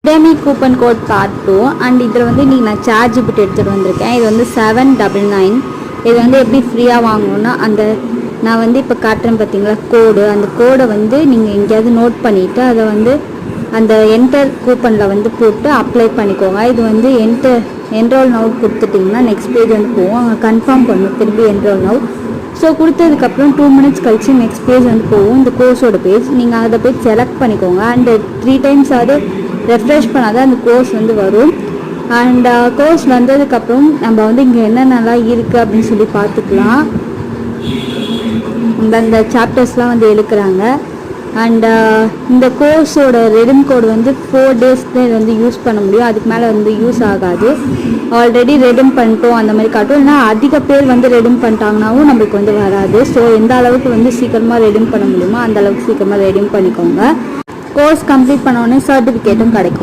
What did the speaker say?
Udemy coupon code part 2 and இதில் வந்து இன்றைக்கி நான் ChatGPT எடுத்துகிட்டு வந்திருக்கேன். இது வந்து 799. இது வந்து எப்படி ஃப்ரீயாக வாங்கணுன்னா நான் வந்து இப்போ காட்டுறேன் பார்த்தீங்களா கோடு, அந்த கோடை வந்து நீங்கள் எங்கேயாவது நோட் பண்ணிவிட்டு அதை வந்து அந்த என்டர் கூப்பனில் வந்து போட்டு அப்ளை பண்ணிக்கோங்க. இது வந்து என்ரோல் நவ் கொடுத்துட்டிங்கன்னா நெக்ஸ்ட் பேஜ் வந்து போகும். அங்கே கன்ஃபார்ம் பண்ணணும் திரும்பி என்ரோல் நவ். ஸோ கொடுத்ததுக்கப்புறம் 2 minutes கழிச்சு நெக்ஸ்ட் பேஜ் வந்து போகும், இந்த கோர்ஸோட பேஜ். நீங்கள் அதை போய் செலக்ட் பண்ணிக்கோங்க அண்ட் 3 times அது ரெஃப்ரெஷ் பண்ணாதான் அந்த கோர்ஸ் வந்து வரும். அண்ட் கோர்ஸ் வந்ததுக்கப்புறம் நம்ம வந்து இங்கே என்னென்னலாம் இருக்குது அப்படின்னு சொல்லி பார்த்துக்கலாம். அந்த சாப்டர்ஸ்லாம் வந்து எழுக்கிறாங்க. அண்ட் இந்த கோர்ஸோட ரெடிம் கோடு வந்து 4 days தான் இது வந்து யூஸ் பண்ண முடியும், அதுக்கு மேலே வந்து யூஸ் ஆகாது. ஆல்ரெடி ரெடிம் பண்ணிட்டோம் அந்த மாதிரி காட்டும். இல்லைனா அதிக பேர் வந்து ரெடிம் பண்ணிட்டாங்கனாவும் நம்மளுக்கு வந்து வராது. ஸோ எந்த அளவுக்கு வந்து சீக்கிரமாக ரெடிம் பண்ண முடியுமோ அந்த அளவுக்கு சீக்கிரமாக ரெடிம் பண்ணிக்கோங்க. கோர்ஸ் கம்ப்ளீட் பண்ண உடனே சர்டிஃபிகேட்டும் கிடைக்கும்.